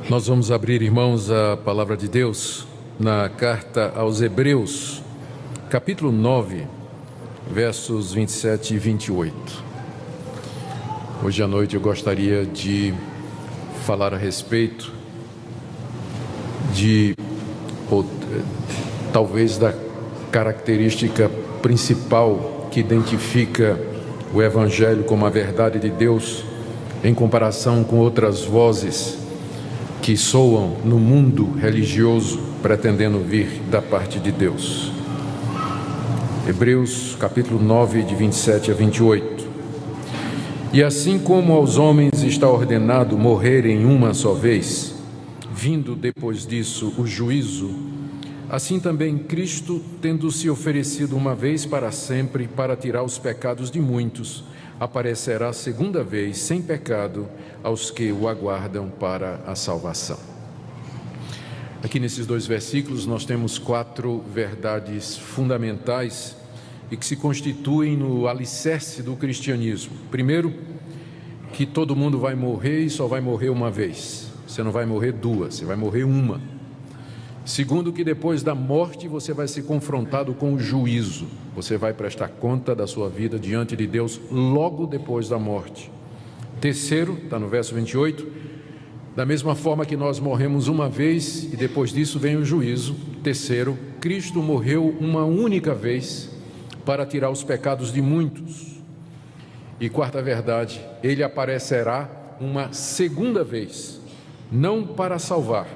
Nós vamos abrir, irmãos, a palavra de Deus na carta aos Hebreus, capítulo 9, versos 27 e 28. Hoje à noite eu gostaria de falar a respeito talvez da característica principal que identifica o Evangelho como a verdade de Deus em comparação com outras vozes que soam no mundo religioso pretendendo vir da parte de Deus. Hebreus capítulo 9, de 27 a 28. E assim como aos homens está ordenado morrerem uma só vez, vindo depois disso o juízo, assim também Cristo, tendo se oferecido uma vez para sempre para tirar os pecados de muitos, aparecerá segunda vez sem pecado aos que o aguardam para a salvação. Aqui nesses dois versículos nós temos 4 verdades fundamentais e que se constituem no alicerce do cristianismo. Primeiro, que todo mundo vai morrer e só vai morrer uma vez. Você não vai morrer duas, você vai morrer uma. Segundo, que depois da morte você vai ser confrontado com o juízo. Você vai prestar conta da sua vida diante de Deus logo depois da morte. Terceiro, está no verso 28, da mesma forma que nós morremos uma vez e depois disso vem o juízo. Terceiro, Cristo morreu uma única vez para tirar os pecados de muitos. E quarta verdade, Ele aparecerá uma segunda vez, não para salvar,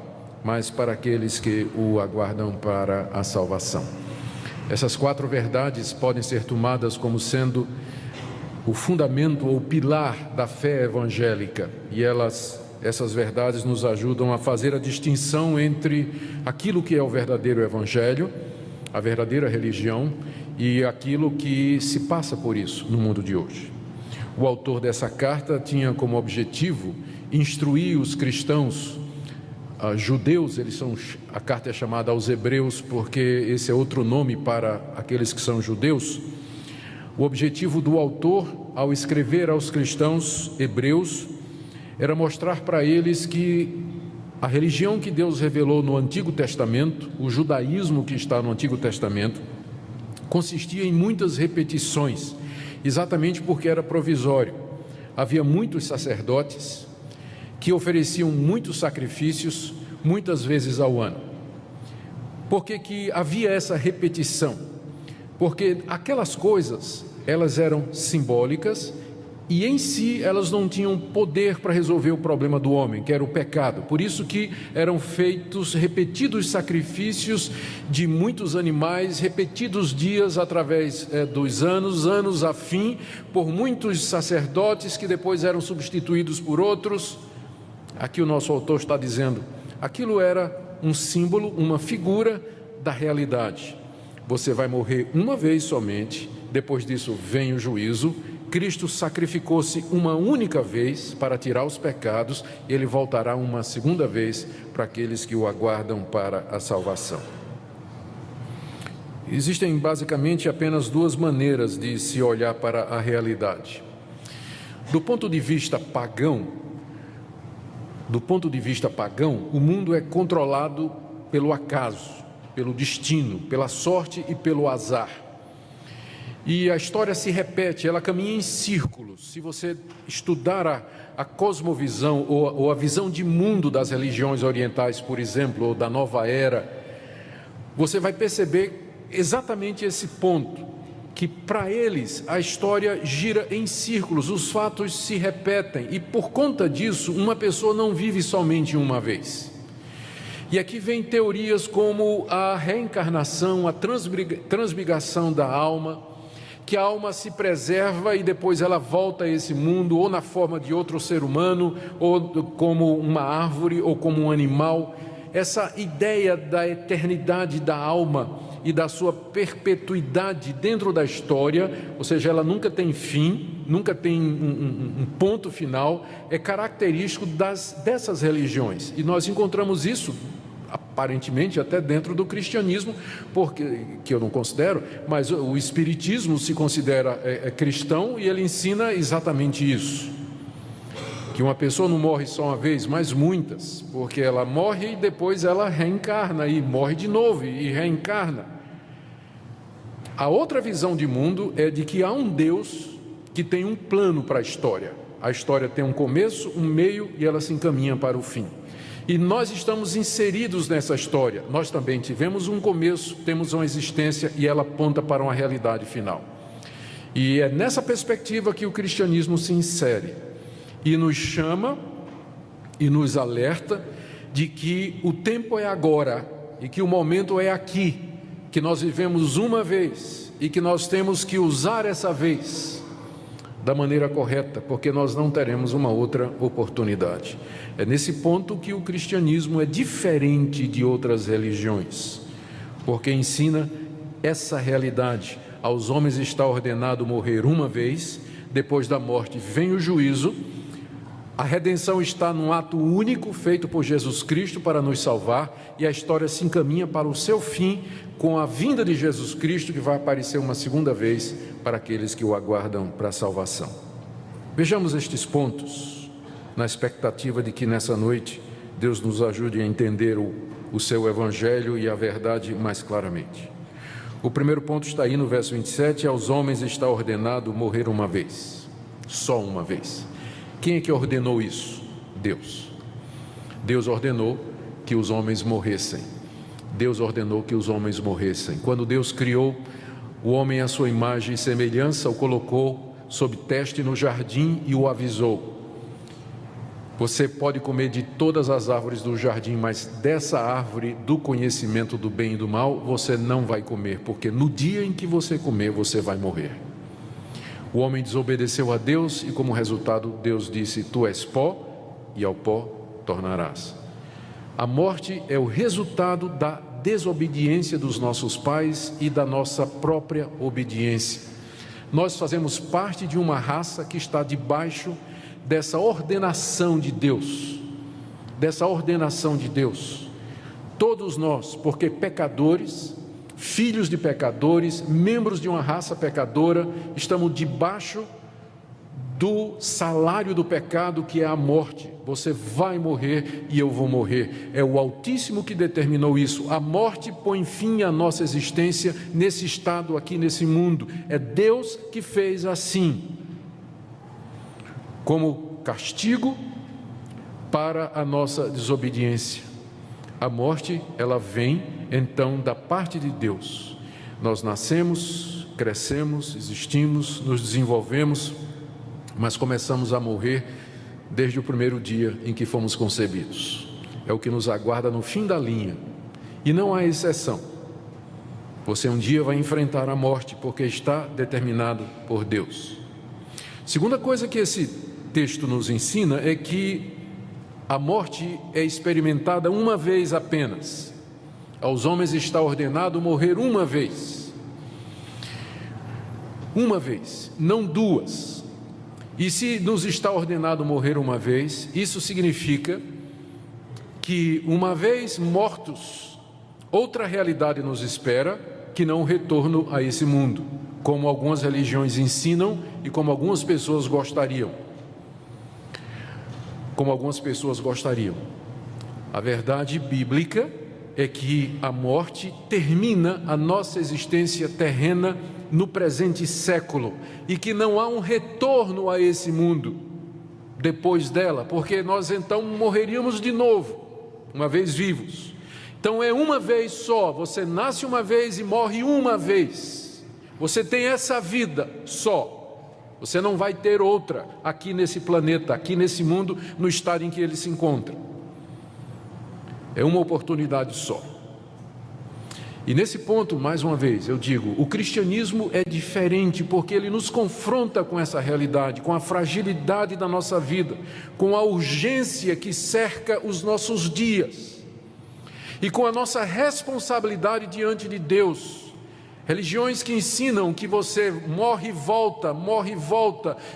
mas para aqueles que o aguardam para a salvação. Essas 4 verdades podem ser tomadas como sendo o fundamento ou pilar da fé evangélica, e essas verdades nos ajudam a fazer a distinção entre aquilo que é o verdadeiro evangelho, a verdadeira religião, e aquilo que se passa por isso no mundo de hoje. O autor dessa carta tinha como objetivo instruir os cristãos judeus. A carta é chamada aos Hebreus porque esse é outro nome para aqueles que são judeus. O objetivo do autor, ao escrever aos cristãos hebreus, era mostrar para eles que a religião que Deus revelou no Antigo Testamento, o judaísmo que está no Antigo Testamento, consistia em muitas repetições, exatamente porque era provisório. Havia muitos sacerdotes que ofereciam muitos sacrifícios, muitas vezes ao ano. Por que havia essa repetição? Porque aquelas coisas, elas eram simbólicas e em si elas não tinham poder para resolver o problema do homem, que era o pecado. Por isso que eram feitos repetidos sacrifícios de muitos animais, repetidos dias através dos anos a fim, por muitos sacerdotes que depois eram substituídos por outros. Aqui o nosso autor está dizendo, aquilo era um símbolo, uma figura da realidade. Você vai morrer uma vez somente, depois disso vem o juízo. Cristo sacrificou-se uma única vez para tirar os pecados, e Ele voltará uma segunda vez para aqueles que o aguardam para a salvação. Existem basicamente apenas 2 maneiras de se olhar para a realidade. Do ponto de vista pagão, o mundo é controlado pelo acaso, pelo destino, pela sorte e pelo azar. E a história se repete, ela caminha em círculos. Se você estudar a cosmovisão ou a visão de mundo das religiões orientais, por exemplo, ou da nova era, você vai perceber exatamente esse ponto, que para eles a história gira em círculos, os fatos se repetem, e por conta disso uma pessoa não vive somente uma vez. E aqui vem teorias como a reencarnação, a transmigração da alma, que a alma se preserva e depois ela volta a esse mundo, ou na forma de outro ser humano, ou como uma árvore, ou como um animal. Essa ideia da eternidade da alma e da sua perpetuidade dentro da história, ou seja, ela nunca tem fim, nunca tem um ponto final, é característico dessas religiões. E nós encontramos isso aparentemente até dentro do cristianismo, porque, que eu não considero, mas o espiritismo se considera cristão e ele ensina exatamente isso. que uma pessoa não morre só uma vez, mas muitas, porque ela morre e depois ela reencarna, e morre de novo e reencarna. A outra visão de mundo é de que há um Deus que tem um plano para a história. A história tem um começo, um meio e ela se encaminha para o fim. E nós estamos inseridos nessa história. Nós também tivemos um começo, temos uma existência e ela aponta para uma realidade final. E é nessa perspectiva que o cristianismo se insere e nos chama e nos alerta de que o tempo é agora e que o momento é aqui, que nós vivemos uma vez e que nós temos que usar essa vez da maneira correta, porque nós não teremos uma outra oportunidade. É nesse ponto que o cristianismo é diferente de outras religiões, porque ensina essa realidade. Aos homens está ordenado morrer uma vez, depois da morte vem o juízo. A redenção está num ato único feito por Jesus Cristo para nos salvar, e a história se encaminha para o seu fim com a vinda de Jesus Cristo, que vai aparecer uma segunda vez para aqueles que o aguardam para a salvação. Vejamos estes pontos, na expectativa de que nessa noite Deus nos ajude a entender o seu evangelho e a verdade mais claramente. O primeiro ponto está aí no verso 27, aos homens está ordenado morrer uma vez, só uma vez. Quem é que ordenou isso? Deus. Deus ordenou que os homens morressem. Deus ordenou que os homens morressem. Quando Deus criou o homem à sua imagem e semelhança, o colocou sob teste no jardim e o avisou: você pode comer de todas as árvores do jardim, mas dessa árvore do conhecimento do bem e do mal, você não vai comer, porque no dia em que você comer, você vai morrer. O homem desobedeceu a Deus e, como resultado, Deus disse: tu és pó e ao pó tornarás. A morte é o resultado da desobediência dos nossos pais e da nossa própria obediência. Nós fazemos parte de uma raça que está debaixo dessa ordenação de Deus, todos nós, porque pecadores, filhos de pecadores, membros de uma raça pecadora, estamos debaixo do salário do pecado, que é a morte. Você vai morrer e eu vou morrer. É o Altíssimo que determinou isso. A morte põe fim à nossa existência nesse estado aqui nesse mundo. É Deus que fez assim, como castigo para a nossa desobediência. A morte, ela vem então da parte de Deus. Nós nascemos, crescemos, existimos, nos desenvolvemos, mas começamos a morrer desde o primeiro dia em que fomos concebidos. É o que nos aguarda no fim da linha, e não há exceção. Você um dia vai enfrentar a morte, porque está determinado por Deus. Segunda coisa que esse texto nos ensina é que a morte é experimentada uma vez apenas. Aos homens está ordenado morrer uma vez, não duas. E se nos está ordenado morrer uma vez, isso significa que, uma vez mortos, outra realidade nos espera, que não o retorno a esse mundo, como algumas religiões ensinam e como algumas pessoas gostariam. A verdade bíblica é que a morte termina a nossa existência terrena no presente século, e que não há um retorno a esse mundo depois dela, porque nós então morreríamos de novo, uma vez vivos. Então é uma vez só, você nasce uma vez e morre uma vez. Você tem essa vida só, você não vai ter outra aqui nesse planeta, aqui nesse mundo, no estado em que ele se encontra. É uma oportunidade só. E nesse ponto, mais uma vez, eu digo, o cristianismo é diferente, porque ele nos confronta com essa realidade, com a fragilidade da nossa vida, com a urgência que cerca os nossos dias, e com a nossa responsabilidade diante de Deus. Religiões que ensinam que você morre e volta,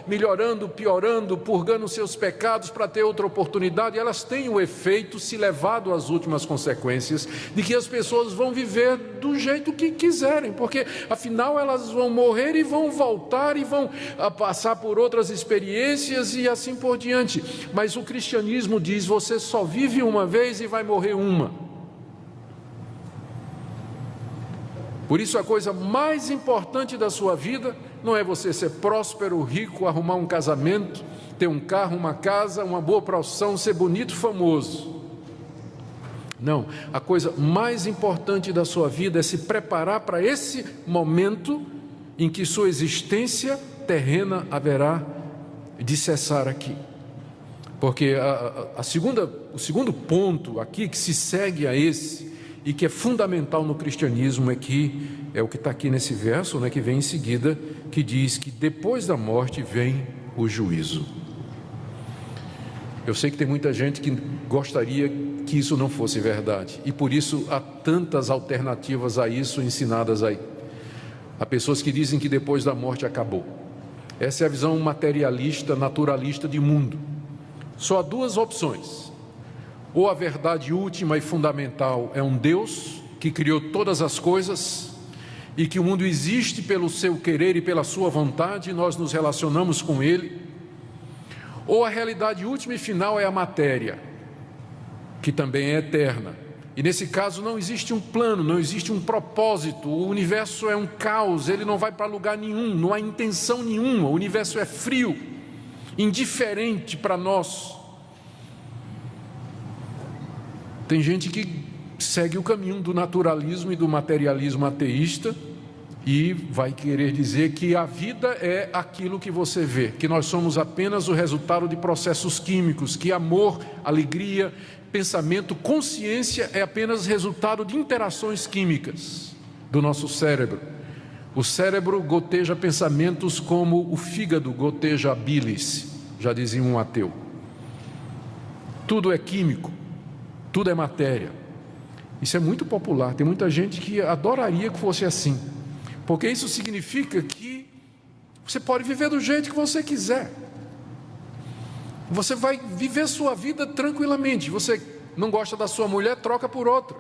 melhorando, piorando, purgando seus pecados para ter outra oportunidade, elas têm o efeito, se levado às últimas consequências, de que as pessoas vão viver do jeito que quiserem, porque afinal elas vão morrer e vão voltar e vão passar por outras experiências e assim por diante. Mas o cristianismo diz: você só vive uma vez e vai morrer uma. Por isso a coisa mais importante da sua vida não é você ser próspero, rico, arrumar um casamento, ter um carro, uma casa, uma boa profissão, ser bonito, famoso. Não, a coisa mais importante da sua vida é se preparar para esse momento em que sua existência terrena haverá de cessar aqui. Porque o segundo ponto aqui que se segue a esse, e que é fundamental no cristianismo, é o que está aqui nesse verso, que vem em seguida, que diz que depois da morte vem o juízo. Eu sei que tem muita gente que gostaria que isso não fosse verdade, e por isso há tantas alternativas a isso ensinadas aí. Há pessoas que dizem que depois da morte acabou. Essa é a visão materialista, naturalista de mundo. Só há duas opções: ou a verdade última e fundamental é um Deus que criou todas as coisas e que o mundo existe pelo seu querer e pela sua vontade, e nós nos relacionamos com Ele. Ou a realidade última e final é a matéria, que também é eterna. E nesse caso não existe um plano, não existe um propósito. O universo é um caos, ele não vai para lugar nenhum, não há intenção nenhuma. O universo é frio, indiferente para nós. Tem gente que segue o caminho do naturalismo e do materialismo ateísta e vai querer dizer que a vida é aquilo que você vê, que nós somos apenas o resultado de processos químicos, que amor, alegria, pensamento, consciência é apenas resultado de interações químicas do nosso cérebro. O cérebro goteja pensamentos como o fígado goteja a bilis, já dizia um ateu. Tudo é químico. Tudo é matéria. Isso é muito popular. Tem muita gente que adoraria que fosse assim, porque isso significa que você pode viver do jeito que você quiser. Você vai viver sua vida tranquilamente. Você não gosta da sua mulher, troca por outra.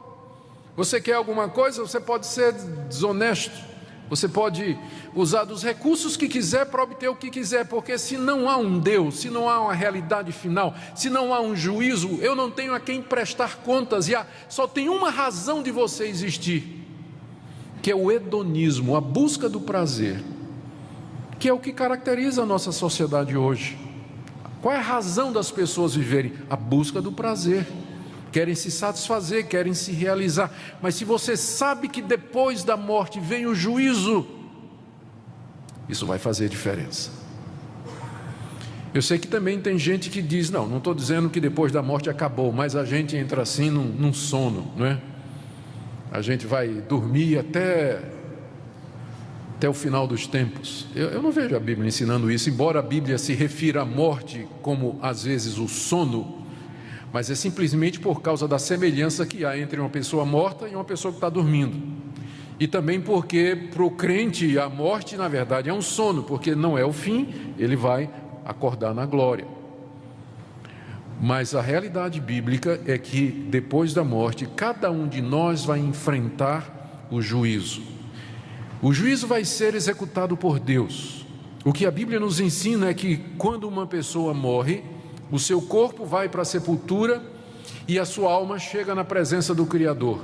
Você quer alguma coisa, você pode ser desonesto. Você pode usar dos recursos que quiser para obter o que quiser, porque se não há um Deus, se não há uma realidade final, se não há um juízo, eu não tenho a quem prestar contas, e só tem uma razão de você existir, que é o hedonismo, a busca do prazer, que é o que caracteriza a nossa sociedade hoje. Qual é a razão das pessoas viverem? A busca do prazer. Querem se satisfazer, querem se realizar. Mas se você sabe que depois da morte vem o juízo, isso vai fazer diferença. Eu sei que também tem gente que diz: não estou dizendo que depois da morte acabou, mas a gente entra assim num sono, não é? A gente vai dormir até o final dos tempos. Eu não vejo a Bíblia ensinando isso, embora a Bíblia se refira à morte como às vezes o sono, mas é simplesmente por causa da semelhança que há entre uma pessoa morta e uma pessoa que está dormindo. E também porque para o crente a morte na verdade é um sono, porque não é o fim, ele vai acordar na glória. Mas a realidade bíblica é que depois da morte cada um de nós vai enfrentar o juízo. O juízo vai ser executado por Deus. O que a Bíblia nos ensina é que quando uma pessoa morre, o seu corpo vai para a sepultura e a sua alma chega na presença do Criador.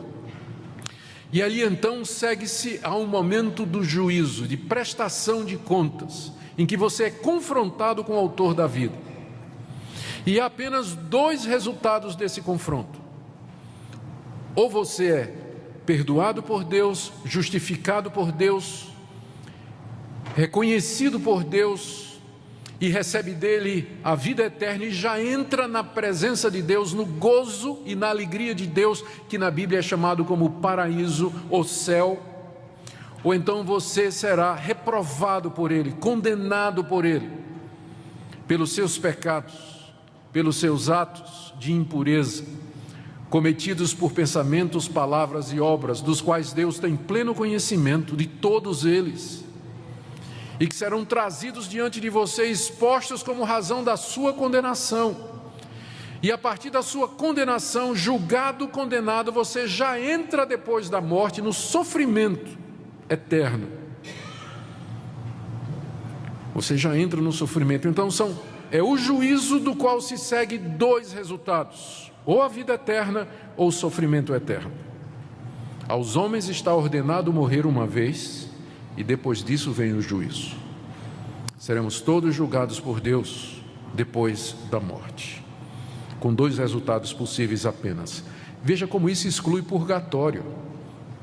E ali então segue-se a um momento do juízo, de prestação de contas, em que você é confrontado com o autor da vida. E há apenas dois resultados desse confronto: ou você é perdoado por Deus, justificado por Deus, reconhecido por Deus, e recebe dele a vida eterna e já entra na presença de Deus, no gozo e na alegria de Deus, que na Bíblia é chamado como paraíso ou céu. Ou então você será reprovado por ele, condenado por ele, pelos seus pecados, pelos seus atos de impureza, cometidos por pensamentos, palavras e obras, dos quais Deus tem pleno conhecimento de todos eles, e que serão trazidos diante de você, expostos como razão da sua condenação. E a partir da sua condenação, julgado, condenado, você já entra depois da morte no sofrimento eterno. Você já entra no sofrimento. Então é o juízo do qual se segue dois resultados: ou a vida eterna ou o sofrimento eterno. Aos homens está ordenado morrer uma vez, e depois disso vem o juízo. Seremos todos julgados por Deus depois da morte, com dois resultados possíveis apenas. Veja como isso exclui purgatório.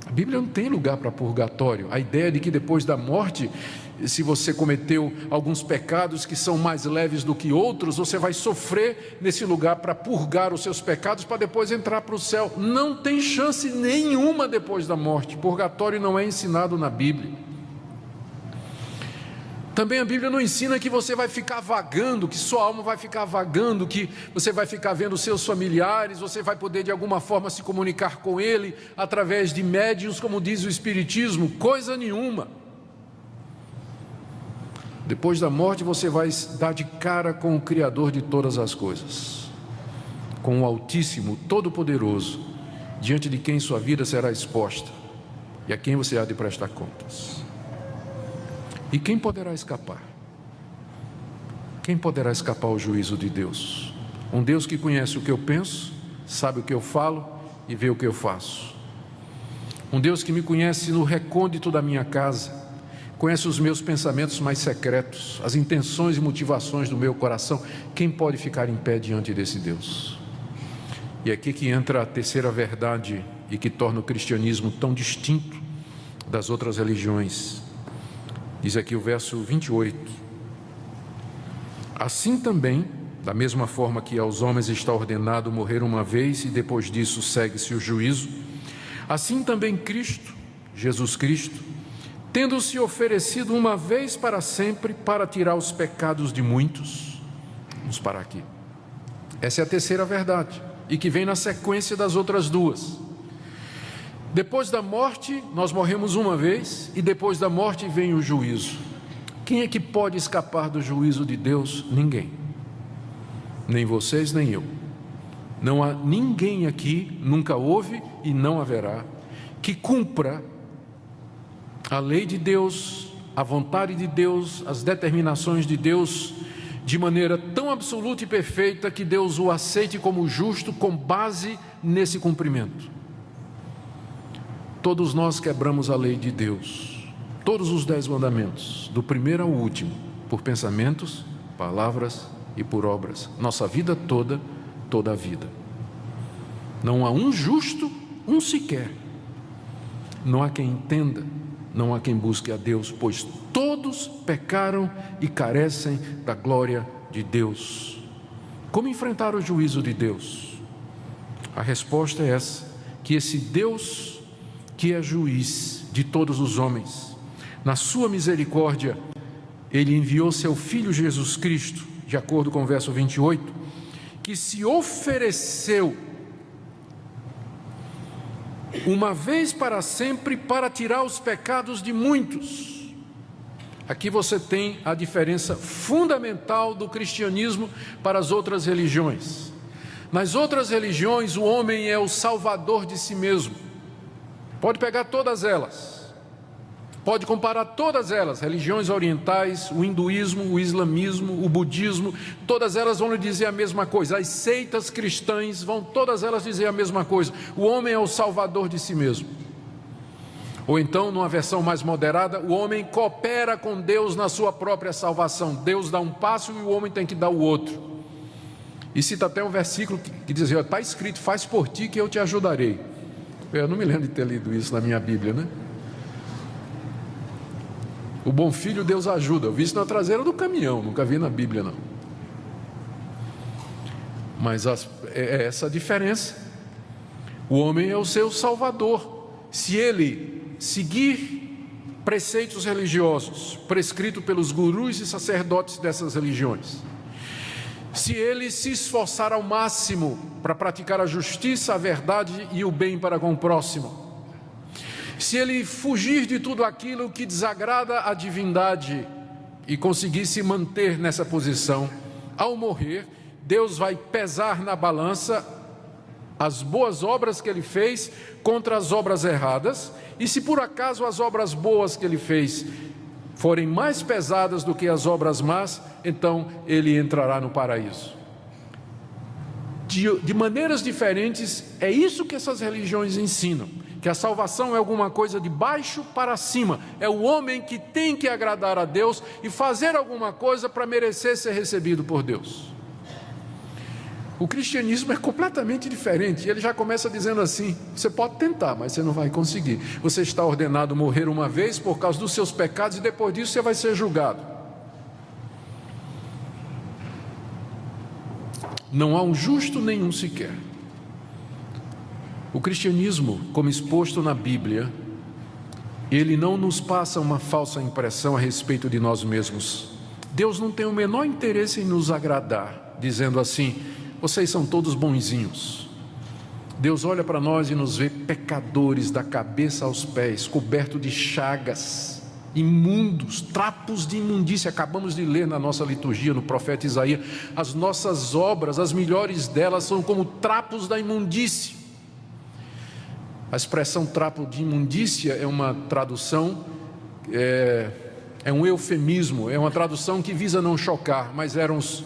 A Bíblia não tem lugar para purgatório. A ideia de que depois da morte, se você cometeu alguns pecados que são mais leves do que outros, você vai sofrer nesse lugar para purgar os seus pecados, para depois entrar para o céu. Não tem chance nenhuma depois da morte. Purgatório não é ensinado na Bíblia. Também a Bíblia não ensina que você vai ficar vagando, que sua alma vai ficar vagando, que você vai ficar vendo seus familiares, você vai poder de alguma forma se comunicar com ele através de médiuns, como diz o Espiritismo. Coisa nenhuma. Depois da morte você vai dar de cara com o Criador de todas as coisas, com o Altíssimo, Todo-Poderoso, diante de quem sua vida será exposta e a quem você há de prestar contas. E quem poderá escapar? Quem poderá escapar ao juízo de Deus? Um Deus que conhece o que eu penso, sabe o que eu falo e vê o que eu faço. Um Deus que me conhece no recôndito da minha casa, conhece os meus pensamentos mais secretos, as intenções e motivações do meu coração. Quem pode ficar em pé diante desse Deus? E é aqui que entra a terceira verdade e que torna o cristianismo tão distinto das outras religiões. Diz aqui o verso 28: assim também, da mesma forma que aos homens está ordenado morrer uma vez e depois disso segue-se o juízo, assim também Cristo, Jesus Cristo, tendo se oferecido uma vez para sempre para tirar os pecados de muitos. Vamos parar aqui. Essa é a terceira verdade, e que vem na sequência das outras duas. Depois da morte, nós morremos uma vez, e depois da morte vem o juízo. Quem é que pode escapar do juízo de Deus? Ninguém. Nem vocês, nem eu. Não há ninguém aqui, nunca houve e não haverá, que cumpra a lei de Deus, a vontade de Deus, as determinações de Deus, de maneira tão absoluta e perfeita que Deus o aceite como justo com base nesse cumprimento. Todos nós quebramos a lei de Deus, todos os 10 mandamentos, do primeiro ao último, por pensamentos, palavras e por obras, nossa vida toda, toda a vida. Não há um justo, um sequer. Não há quem entenda, não há quem busque a Deus, pois todos pecaram e carecem da glória de Deus. Como enfrentar o juízo de Deus? A resposta é essa: que esse Deus, que é juiz de todos os homens, na sua misericórdia, Ele enviou seu Filho Jesus Cristo, de acordo com o verso 28, que se ofereceu uma vez para sempre para tirar os pecados de muitos. Aqui você tem a diferença fundamental do cristianismo para as outras religiões. Nas outras religiões, o homem é o salvador de si mesmo. Pode pegar todas elas, pode comparar todas elas, religiões orientais, o hinduísmo, o islamismo, o budismo, todas elas vão lhe dizer a mesma coisa. As seitas cristãs vão todas elas dizer a mesma coisa: o homem é o salvador de si mesmo. Ou então, numa versão mais moderada, o homem coopera com Deus na sua própria salvação. Deus dá um passo e o homem tem que dar o outro. E cita até um versículo que diz: está escrito, faz por ti que eu te ajudarei. Eu não me lembro de ter lido isso na minha Bíblia, né? O bom filho Deus ajuda. Eu vi isso na traseira do caminhão, nunca vi na Bíblia não. Mas é essa a diferença. O homem é o seu salvador. Se ele seguir preceitos religiosos prescritos pelos gurus e sacerdotes dessas religiões, se ele se esforçar ao máximo para praticar a justiça, a verdade e o bem para com o próximo, se ele fugir de tudo aquilo que desagrada a divindade e conseguir se manter nessa posição, ao morrer, Deus vai pesar na balança as boas obras que ele fez contra as obras erradas, e se por acaso as obras boas que ele fez forem mais pesadas do que as obras más, então ele entrará no paraíso. De maneiras diferentes, é isso que essas religiões ensinam, que a salvação é alguma coisa de baixo para cima, é o homem que tem que agradar a Deus e fazer alguma coisa para merecer ser recebido por Deus. O cristianismo é completamente diferente. Ele já começa dizendo assim: você pode tentar, mas você não vai conseguir. Você está ordenado a morrer uma vez por causa dos seus pecados, e depois disso você vai ser julgado. Não há um justo nenhum sequer. O cristianismo, como exposto na Bíblia, ele não nos passa uma falsa impressão a respeito de nós mesmos. Deus não tem o menor interesse em nos agradar, dizendo assim: vocês são todos bonzinhos. Deus olha para nós e nos vê pecadores da cabeça aos pés, cobertos de chagas, imundos, trapos de imundícia. Acabamos de ler na nossa liturgia, no profeta Isaías, as nossas obras, as melhores delas, são como trapos da imundícia. A expressão trapo de imundícia é uma tradução, é um eufemismo, é uma tradução que visa não chocar, mas eram os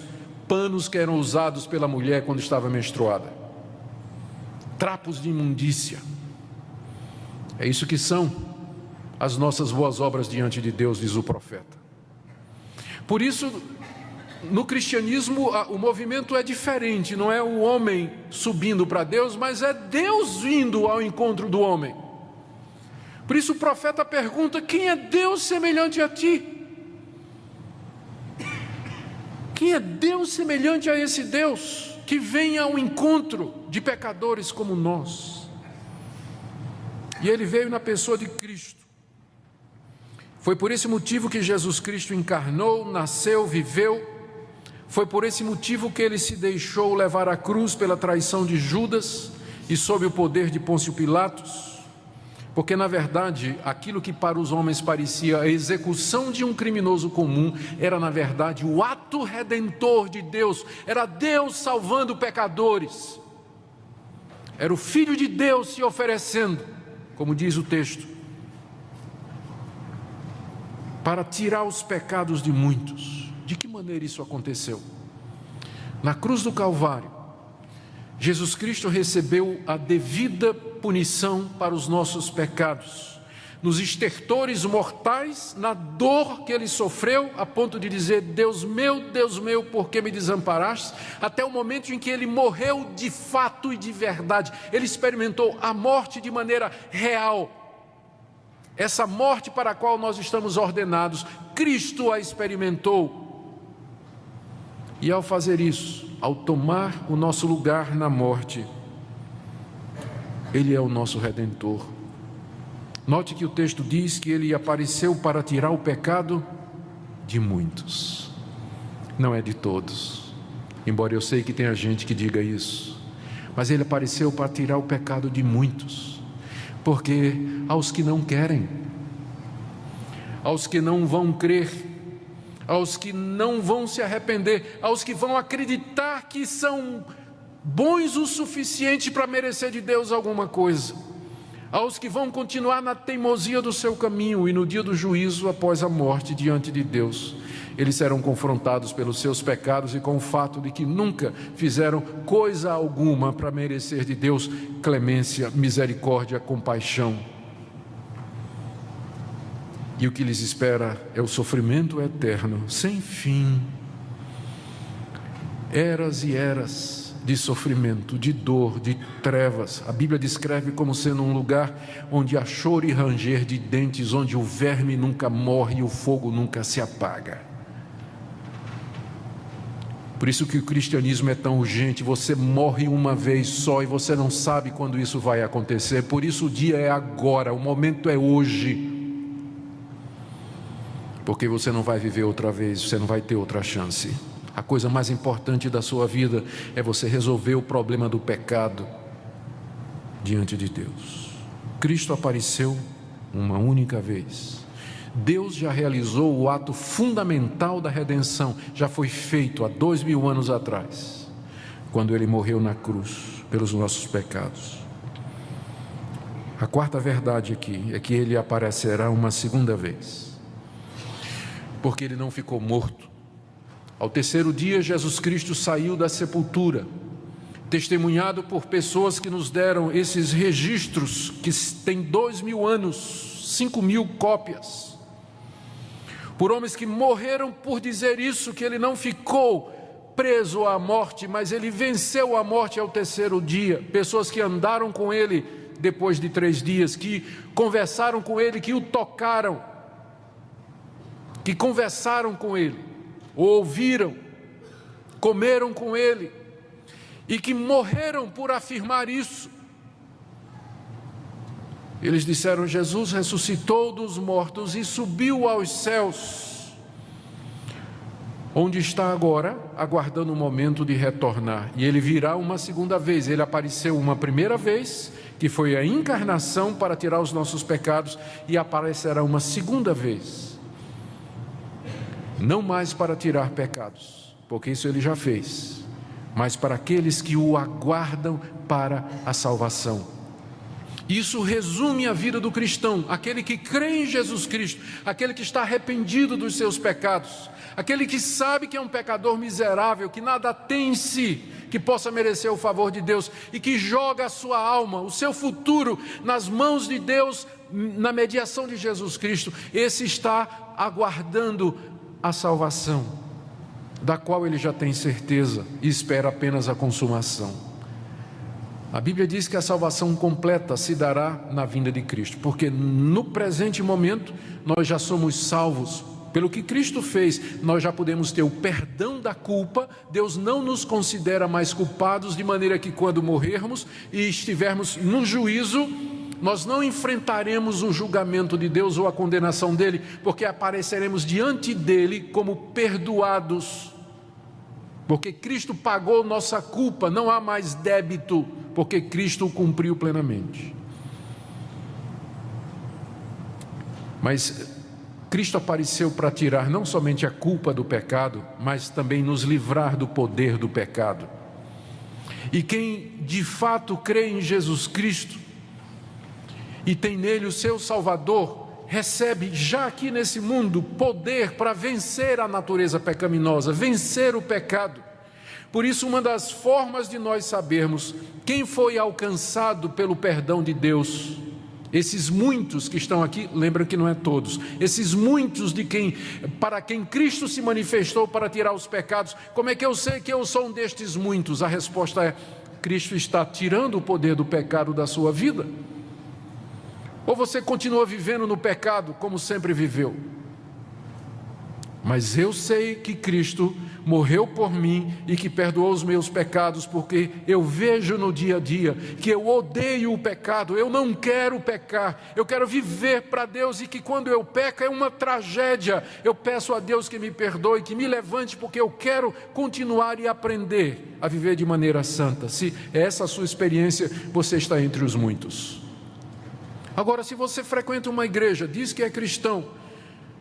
panos que eram usados pela mulher quando estava menstruada. Trapos de imundícia. É isso que são as nossas boas obras diante de Deus, diz o profeta. Por isso, no cristianismo, o movimento é diferente. Não é o homem subindo para Deus, mas é Deus vindo ao encontro do homem. Por isso o profeta pergunta: quem é Deus semelhante a ti? Quem é Deus semelhante a esse Deus que vem ao encontro de pecadores como nós? E ele veio na pessoa de Cristo. Foi por esse motivo que Jesus Cristo encarnou, nasceu, viveu. Foi por esse motivo que ele se deixou levar à cruz pela traição de Judas e sob o poder de Pôncio Pilatos. Porque, na verdade, aquilo que para os homens parecia a execução de um criminoso comum, era, na verdade, o ato redentor de Deus. Era Deus salvando pecadores. Era o Filho de Deus se oferecendo, como diz o texto, para tirar os pecados de muitos. De que maneira isso aconteceu? Na cruz do Calvário, Jesus Cristo recebeu a devida punição para os nossos pecados, nos estertores mortais, na dor que ele sofreu, a ponto de dizer: Deus meu, por que me desamparaste? Até o momento em que ele morreu de fato e de verdade. Ele experimentou a morte de maneira real. Essa morte para a qual nós estamos ordenados, Cristo a experimentou. E ao fazer isso, ao tomar o nosso lugar na morte, Ele é o nosso Redentor. Note que o texto diz que Ele apareceu para tirar o pecado de muitos, não é de todos, embora eu sei que tenha gente que diga isso, mas Ele apareceu para tirar o pecado de muitos, porque aos que não querem, aos que não vão crer, aos que não vão se arrepender, aos que vão acreditar que são bons o suficiente para merecer de Deus alguma coisa, aos que vão continuar na teimosia do seu caminho, e no dia do juízo, após a morte diante de Deus, eles serão confrontados pelos seus pecados e com o fato de que nunca fizeram coisa alguma para merecer de Deus clemência, misericórdia, compaixão. E o que lhes espera é o sofrimento eterno, sem fim. Eras e eras de sofrimento, de dor, de trevas. A Bíblia descreve como sendo um lugar onde há choro e ranger de dentes, onde o verme nunca morre e o fogo nunca se apaga. Por isso que o cristianismo é tão urgente. Você morre uma vez só e você não sabe quando isso vai acontecer. Por isso o dia é agora, o momento é hoje. Porque você não vai viver outra vez, você não vai ter outra chance. A coisa mais importante da sua vida é você resolver o problema do pecado diante de Deus. Cristo apareceu uma única vez. Deus já realizou o ato fundamental da redenção, já foi feito há 2000 anos atrás, quando Ele morreu na cruz pelos nossos pecados. A quarta verdade aqui é que Ele aparecerá uma segunda vez, porque Ele não ficou morto. Ao terceiro dia, Jesus Cristo saiu da sepultura, testemunhado por pessoas que nos deram esses registros, que têm 2000 anos, 5000 cópias, por homens que morreram por dizer isso, que Ele não ficou preso à morte, mas Ele venceu a morte ao terceiro dia. Pessoas que andaram com Ele depois de 3 dias, que conversaram com Ele, que o tocaram, que conversaram com Ele, o ouviram, comeram com Ele, e que morreram por afirmar isso. Eles disseram: Jesus ressuscitou dos mortos e subiu aos céus, onde está agora, aguardando o momento de retornar. E Ele virá uma segunda vez. Ele apareceu uma primeira vez, que foi a encarnação para tirar os nossos pecados, e aparecerá uma segunda vez, não mais para tirar pecados, porque isso Ele já fez, mas para aqueles que o aguardam para a salvação. Isso resume a vida do cristão, aquele que crê em Jesus Cristo, aquele que está arrependido dos seus pecados, aquele que sabe que é um pecador miserável, que nada tem em si que possa merecer o favor de Deus, e que joga a sua alma, o seu futuro nas mãos de Deus, na mediação de Jesus Cristo. Esse está aguardando a salvação, da qual ele já tem certeza e espera apenas a consumação. A Bíblia diz que a salvação completa se dará na vinda de Cristo, porque no presente momento nós já somos salvos. Pelo que Cristo fez, nós já podemos ter o perdão da culpa. Deus não nos considera mais culpados, de maneira que quando morrermos e estivermos no juízo, nós não enfrentaremos o julgamento de Deus ou a condenação dele, porque apareceremos diante dele como perdoados, porque Cristo pagou nossa culpa, não há mais débito, porque Cristo o cumpriu plenamente. Mas Cristo apareceu para tirar não somente a culpa do pecado, mas também nos livrar do poder do pecado. E quem de fato crê em Jesus Cristo e tem nele o seu Salvador, recebe já aqui nesse mundo poder para vencer a natureza pecaminosa, vencer o pecado. Por isso, uma das formas de nós sabermos quem foi alcançado pelo perdão de Deus, esses muitos que estão aqui, lembra que não é todos, esses muitos para quem Cristo se manifestou para tirar os pecados, como é que eu sei que eu sou um destes muitos? A resposta é: Cristo está tirando o poder do pecado da sua vida. Ou você continua vivendo no pecado como sempre viveu? Mas eu sei que Cristo morreu por mim e que perdoou os meus pecados, porque eu vejo no dia a dia que eu odeio o pecado, eu não quero pecar, eu quero viver para Deus, e que quando eu peco é uma tragédia. Eu peço a Deus que me perdoe, que me levante, porque eu quero continuar e aprender a viver de maneira santa. Se é essa a sua experiência, você está entre os muitos. Agora, se você frequenta uma igreja, diz que é cristão,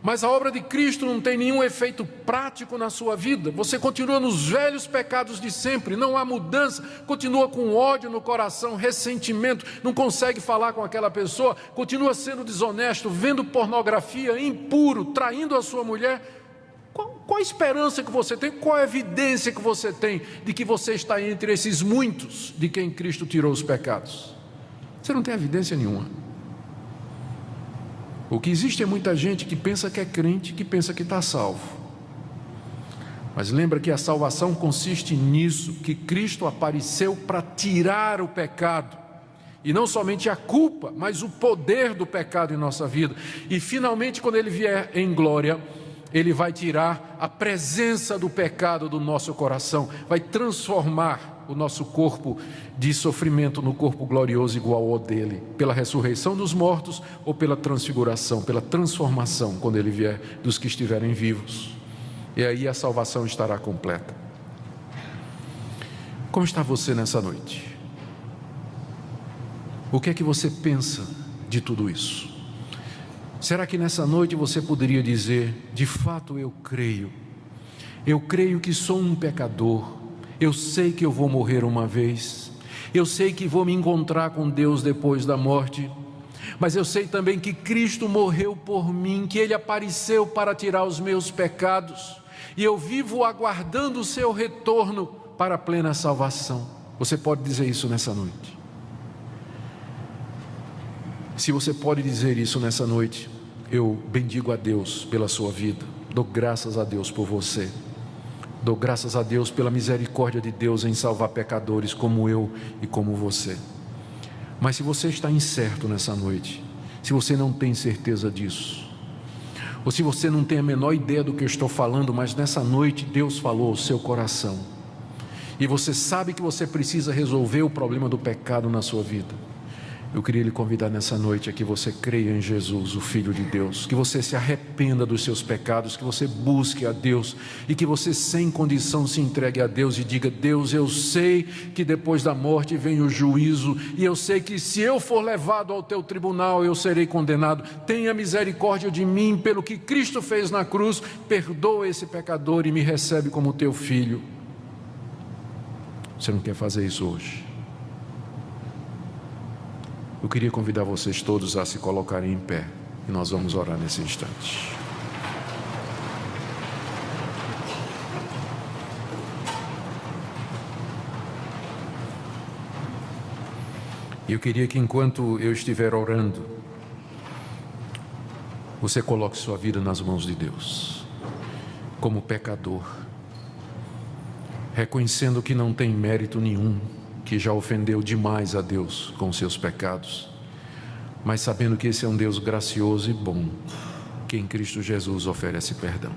mas a obra de Cristo não tem nenhum efeito prático na sua vida, você continua nos velhos pecados de sempre, não há mudança, continua com ódio no coração, ressentimento, não consegue falar com aquela pessoa, continua sendo desonesto, vendo pornografia, impuro, traindo a sua mulher, qual a esperança que você tem, qual a evidência que você tem de que você está entre esses muitos de quem Cristo tirou os pecados? Você não tem evidência nenhuma. O que existe é muita gente que pensa que é crente, que pensa que está salvo. Mas lembra que a salvação consiste nisso, que Cristo apareceu para tirar o pecado, e não somente a culpa, mas o poder do pecado em nossa vida. E finalmente, quando Ele vier em glória, Ele vai tirar a presença do pecado do nosso coração, vai transformar o nosso corpo de sofrimento no corpo glorioso igual ao dele, pela ressurreição dos mortos ou pela transfiguração, pela transformação, quando Ele vier, dos que estiverem vivos. e aí a salvação estará completa. Como está você nessa noite? O que é que você pensa de tudo isso? Será que nessa noite você poderia dizer: de fato eu creio que sou um pecador, eu sei que eu vou morrer uma vez, eu sei que vou me encontrar com Deus depois da morte, mas eu sei também que Cristo morreu por mim, que Ele apareceu para tirar os meus pecados, e eu vivo aguardando o seu retorno para a plena salvação. Você pode dizer isso nessa noite? Se você pode dizer isso nessa noite, eu bendigo a Deus pela sua vida, dou graças a Deus por você, dou graças a Deus pela misericórdia de Deus em salvar pecadores como eu e como você. Mas se você está incerto nessa noite, se você não tem certeza disso, ou se você não tem a menor ideia do que eu estou falando, mas nessa noite Deus falou ao seu coração, e você sabe que você precisa resolver o problema do pecado na sua vida, eu queria lhe convidar nessa noite a que você creia em Jesus, o Filho de Deus, que você se arrependa dos seus pecados, que você busque a Deus e que você sem condição se entregue a Deus e diga: Deus, eu sei que depois da morte vem o juízo, e eu sei que se eu for levado ao teu tribunal eu serei condenado. Tenha misericórdia de mim pelo que Cristo fez na cruz, perdoa esse pecador e me recebe como teu filho. Você não quer fazer isso hoje? Eu queria convidar vocês todos a se colocarem em pé, e nós vamos orar nesse instante. E eu queria que enquanto eu estiver orando, você coloque sua vida nas mãos de Deus, como pecador, reconhecendo que não tem mérito nenhum, que já ofendeu demais a Deus com seus pecados, mas sabendo que esse é um Deus gracioso e bom, que em Cristo Jesus oferece perdão.